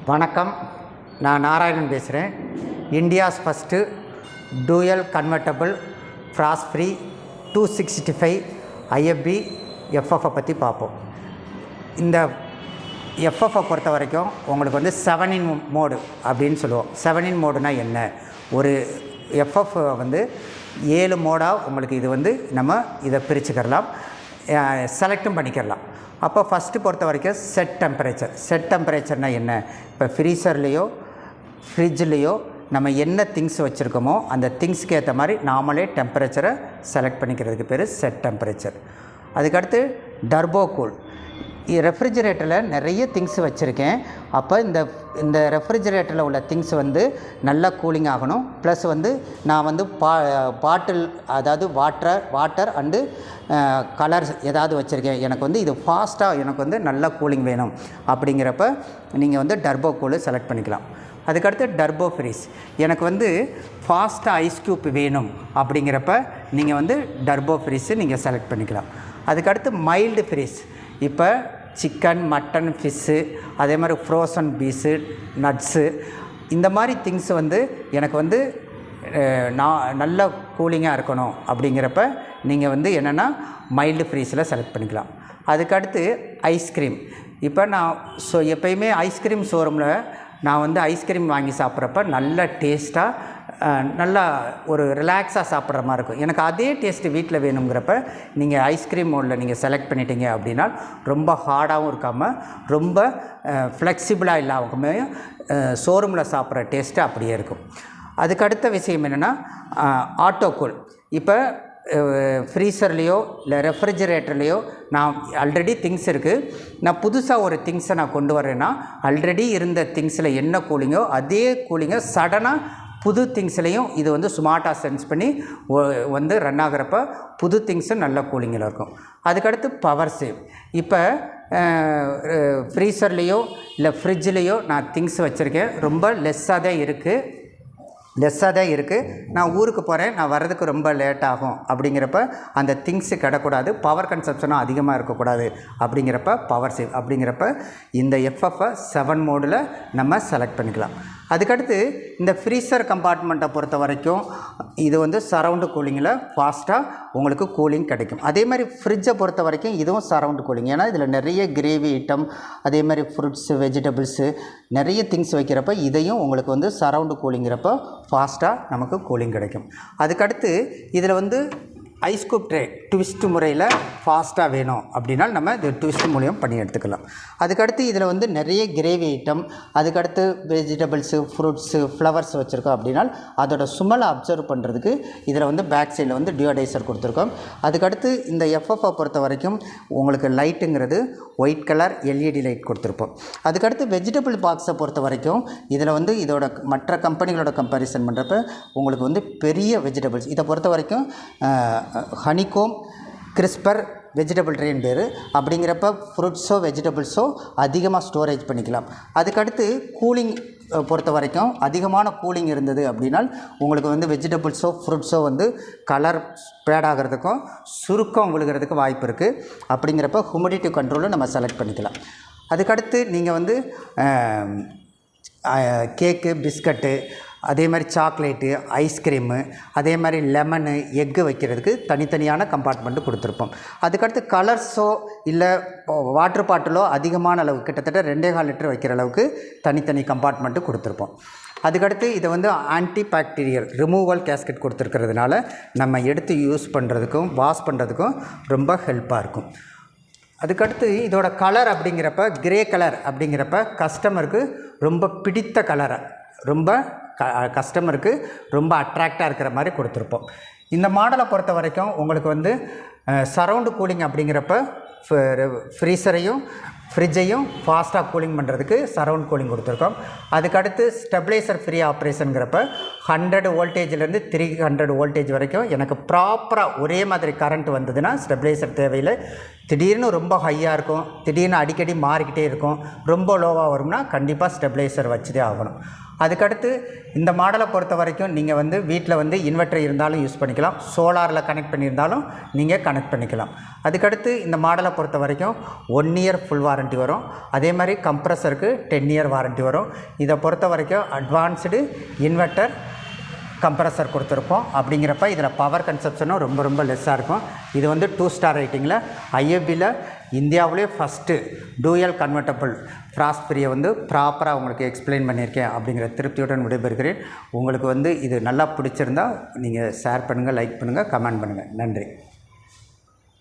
வணக்கம், நான் நாராயணன் பேசுகிறேன். India's first dual convertible frost free 265 IFB எஃப்எஃப்பை பற்றி பார்ப்போம். இந்த எஃப்எஃப்பை பொறுத்த வரைக்கும் உங்களுக்கு வந்து 7 in மோடு அப்படின்னு சொல்லுவோம். 7 in மோடுனா என்ன? ஒரு எஃப்எஃப் வந்து 7 மோடாக உங்களுக்கு இது வந்து நம்ம இதை பிரிச்சுக்கிறலாம், செலக்டும் பண்ணிக்கிறலாம். அப்போ ஃபஸ்ட்டு பொறுத்த வரைக்கும் செட் டெம்பரேச்சர்னால் என்ன? இப்போ ஃப்ரீசர்லேயோ ஃப்ரிட்ஜ்லேயோ நம்ம என்ன திங்ஸ் வச்சுருக்கோமோ அந்த திங்ஸ்க்கு ஏற்ற மாதிரி நாமளே டெம்பரேச்சரை செலக்ட் பண்ணிக்கிறதுக்கு பேர் செட் டெம்பரேச்சர். அதுக்கடுத்து டர்போ கூல். ரெஃப்ரிஜிரேட்டரில் நிறைய திங்ஸ் வச்சுருக்கேன். அப்போ இந்த ரெஃப்ரிஜிரேட்டரில் உள்ள திங்ஸ் வந்து நல்லா கூலிங் ஆகணும். ப்ளஸ் வந்து நான் வந்து பாட்டில், அதாவது வாட்டர் அண்டு கலர்ஸ் ஏதாவது வச்சுருக்கேன். எனக்கு வந்து இது ஃபாஸ்ட்டாக எனக்கு வந்து நல்லா கூலிங் வேணும் அப்படிங்கிறப்ப நீங்கள் வந்து டர்போ கூலு செலக்ட் பண்ணிக்கலாம். அதுக்கடுத்து டர்போ ஃப்ரீஸ். எனக்கு வந்து ஃபாஸ்ட்டாக ஐஸ் க்யூப் வேணும் அப்படிங்கிறப்ப நீங்கள் வந்து டர்போ ஃப்ரீஸு நீங்கள் செலக்ட் பண்ணிக்கலாம். அதுக்கடுத்து மைல்டு ஃப்ரீஸ். இப்போ சிக்கன், மட்டன், ஃபிஷ்ஷு, அதே மாதிரி ஃப்ரோசன் பீஸு, நட்ஸு, இந்த மாதிரி திங்ஸ் வந்து எனக்கு வந்து நல்ல கூலிங்காக இருக்கணும் அப்படிங்கிறப்ப நீங்கள் வந்து என்னென்னா மைல்டு ஃப்ரீஸில் செலக்ட் பண்ணிக்கலாம். அதுக்கடுத்து ஐஸ்கிரீம். இப்போ நான் எப்பயுமே ஐஸ்கிரீம் ஷோரூமில் நான் வந்து ஐஸ்கிரீம் வாங்கி சாப்பிட்றப்ப நல்ல டேஸ்ட்டாக நல்லா ஒரு ரிலாக்ஸாக சாப்பிட்ற மாதிரி இருக்கும். எனக்கு அதே டேஸ்ட்டு வீட்டில் வேணுங்கிறப்ப நீங்கள் ஐஸ்கிரீம் மோடில் நீங்கள் செலக்ட் பண்ணிட்டீங்க அப்படின்னா ரொம்ப ஹார்டாகவும் இருக்காமல் ரொம்ப ஃப்ளெக்சிபிளாக இல்லாமல் ஷோரூமில் சாப்பிட்ற டேஸ்ட்டு அப்படியே இருக்கும். அதுக்கடுத்த விஷயம் என்னென்னா ஆட்டோகூல். இப்போ ஃப்ரீசர்லேயோ இல்லை ரெஃப்ரிஜிரேட்டர்லேயோ நான் ஆல்ரெடி திங்ஸ் இருக்குது, நான் புதுசாக ஒரு திங்ஸை நான் கொண்டு வரேன்னா ஆல்ரெடி இருந்த திங்ஸில் என்ன கூலிங்கோ அதே கூலிங்கை சடனாக புது திங்ஸ்லேயும் இது வந்து ஸ்மார்ட்டாக சென்ஸ் பண்ணி வந்து ரன் ஆகிறப்ப புது திங்ஸும் நல்ல கூலிங்கில் இருக்கும். அதுக்கடுத்து பவர் சேவ். இப்போ ஃப்ரீசர்லேயோ இல்லை ஃப்ரிட்ஜ்லேயோ நான் திங்ஸ் வச்சுருக்கேன், ரொம்ப லெஸ்ஸாக தான் இருக்குது. நான் ஊருக்கு போகிறேன், நான் வர்றதுக்கு ரொம்ப லேட் ஆகும் அப்படிங்கிறப்ப அந்த திங்ஸு கிடக்கூடாது, பவர் கன்சப்ஷனும் அதிகமாக இருக்கக்கூடாது அப்படிங்கிறப்ப பவர் சேவ் அப்படிங்கிறப்ப இந்த எஃப்எஃப்பை 7 மோடில் நம்ம செலக்ட் பண்ணிக்கலாம். அதுக்கடுத்து இந்த ஃப்ரீசர் கம்பார்ட்மெண்ட்டை பொறுத்த வரைக்கும் இது வந்து சரவுண்டு கூலிங்கில் ஃபாஸ்ட்டாக உங்களுக்கு கூலிங் கிடைக்கும். அதே மாதிரி ஃப்ரிட்ஜை பொறுத்த வரைக்கும் இதுவும் சரவுண்டு கூலிங். ஏன்னா இதில் நிறைய கிரேவி ஐட்டம், அதே மாதிரி ஃப்ரூட்ஸு, வெஜிடபிள்ஸு, நிறைய திங்ஸ் வைக்கிறப்ப இதையும் உங்களுக்கு வந்து சரவுண்டு கூலிங்கிறப்போ ஃபாஸ்ட்டாக நமக்கு கூலிங் கிடைக்கும். அதுக்கடுத்து இதில் வந்து ஐஸ் கூப் ட்ரே ட்விஸ்ட் முறையில் ஃபாஸ்ட்டாக வேணும் அப்படின்னா நம்ம இது ட்விஸ்ட் மூலியம் பண்ணி எடுத்துக்கலாம். அதுக்கடுத்து இதில் வந்து நிறைய கிரேவி ஐட்டம், அதுக்கடுத்து வெஜிடபிள்ஸு, ஃப்ரூட்ஸு, ஃப்ளவர்ஸ் வச்சுருக்கோம் அப்படின்னா அதோட சுமலை அப்சர்வ் பண்ணுறதுக்கு இதில் வந்து பேக் சைடில் வந்து டியோடைசர் கொடுத்துருக்கோம். அதுக்கடுத்து இந்த எஃப்எஃப்பை பொறுத்த வரைக்கும் உங்களுக்கு லைட்டுங்கிறது ஒயிட் கலர் எல்இடி லைட் கொடுத்துருப்போம். அதுக்கடுத்து வெஜிடபிள் பாக்ஸை பொறுத்த வரைக்கும் இதில் வந்து இதோட மற்ற கம்பெனிகளோட கம்பேரிசன் பண்ணுறப்ப உங்களுக்கு வந்து பெரிய வெஜிடபிள்ஸ், இதை பொறுத்த வரைக்கும் ஹனிகோம் கிறிஸ்பர் வெஜிடபிள் ட்ரேன்னு பேர். அப்படிங்கிறப்ப ஃப்ரூட்ஸோ வெஜிடபிள்ஸோ அதிகமாக ஸ்டோரேஜ் பண்ணிக்கலாம். அதுக்கடுத்து கூலிங் பொறுத்த வரைக்கும் அதிகமான கூலிங் இருந்தது அப்படின்னா உங்களுக்கு வந்து வெஜிடபிள்ஸோ ஃப்ரூட்ஸோ வந்து கலர் ஸ்ப்ரெட் ஆகிறதுக்கும் சுருக்கம் விழுகிறதுக்கு வாய்ப்பு இருக்குது. அப்படிங்கிறப்ப ஹுமிடிட்டி கண்ட்ரோலை நம்ம செலக்ட் பண்ணிக்கலாம். அதுக்கடுத்து நீங்கள் வந்து கேக்கு, பிஸ்கட்டு, அதே மாதிரி சாக்லேட்டு, ஐஸ்கிரீமு, அதே மாதிரி லெமனு, எக்கு வைக்கிறதுக்கு தனித்தனியான கம்பார்ட்மெண்ட்டு கொடுத்துருப்போம். அதுக்கடுத்து கலர்ஸோ இல்லை வாட்டர் பாட்டிலோ அதிகமான அளவு கிட்டத்தட்ட 2.25 லிட்டர் வைக்கிற அளவுக்கு தனித்தனி கம்பார்ட்மெண்ட்டு கொடுத்துருப்போம். அதுக்கடுத்து இதை வந்து ஆன்டி பாக்டீரியல் ரிமூவல் கேஸ்கெட் கொடுத்துருக்கிறதுனால நம்ம எடுத்து யூஸ் பண்ணுறதுக்கும் வாஷ் பண்ணுறதுக்கும் ரொம்ப ஹெல்ப்பாக இருக்கும். அதுக்கடுத்து இதோட கலர் அப்படிங்கிறப்ப கிரே கலர் அப்படிங்கிறப்ப கஸ்டமருக்கு ரொம்ப பிடித்த கலரை, ரொம்ப கஸ்டமருக்கு ரொம்ப அட்ராக்டாக இருக்கிற மாதிரி கொடுத்துருப்போம். இந்த மாடலை பொறுத்த வரைக்கும் உங்களுக்கு வந்து சரவுண்டு கூலிங் அப்படிங்கிறப்ப ஃப்ரீசரையும் ஃப்ரிட்ஜையும் ஃபாஸ்ட்டாக கூலிங் பண்ணுறதுக்கு சரவுண்ட் கூலிங் கொடுத்துருக்கோம். அதுக்கடுத்து ஸ்டெபிளைசர் ஃப்ரீ ஆப்ரேஷனுங்கிறப்ப 100 வோல்டேஜ்லேருந்து 300 வோல்டேஜ் வரைக்கும் எனக்கு ப்ராப்பராக ஒரே மாதிரி கரண்ட் வந்ததுன்னா ஸ்டெபிளைசர் தேவையில்லை. திடீர்னு ரொம்ப ஹையாக இருக்கும், திடீர்னு அடிக்கடி மாறிக்கிட்டே இருக்கும், ரொம்ப லோவாக வரும்னா கண்டிப்பாக ஸ்டெபிளைசர் வச்சுதே ஆகணும். அதுக்கடுத்து இந்த மாடலை பொறுத்த வரைக்கும் நீங்கள் வந்து வீட்டில் வந்து இன்வெர்ட்டர் இருந்தாலும் யூஸ் பண்ணிக்கலாம், சோலாரில் கனெக்ட் பண்ணியிருந்தாலும் நீங்கள் கனெக்ட் பண்ணிக்கலாம். அதுக்கடுத்து இந்த மாடலை பொறுத்த வரைக்கும் 1 இயர் ஃபுல் வாரண்ட்டி வரும். அதே மாதிரி கம்ப்ரஸருக்கு 10 இயர் வாரண்ட்டி வரும். இதை பொறுத்த வரைக்கும் அட்வான்ஸ்டு இன்வெர்ட்டர் கம்ப்ரஸர் கொடுத்துருப்போம். அப்படிங்கிறப்ப இதில் பவர் கன்சப்ஷனும் ரொம்ப ரொம்ப லெஸ்ஸாக இருக்கும். இது வந்து 2 ஸ்டார் ரேட்டிங்கில் IFBயில் இந்தியாவிலே ஃபஸ்ட்டு டூயல் கன்வெர்ட்டபிள் ஃப்ராஸ்ட் ஃப்ரீயை வந்து ப்ராப்பராக உங்களுக்கு எக்ஸ்பிளைன் பண்ணியிருக்கேன் அப்படிங்கிற திருப்தியுடன் விடைபெறுகிறேன். உங்களுக்கு வந்து இது நல்லா பிடிச்சிருந்தால் நீங்கள் ஷேர் பண்ணுங்கள், லைக் பண்ணுங்கள், கமெண்ட் பண்ணுங்கள். நன்றி.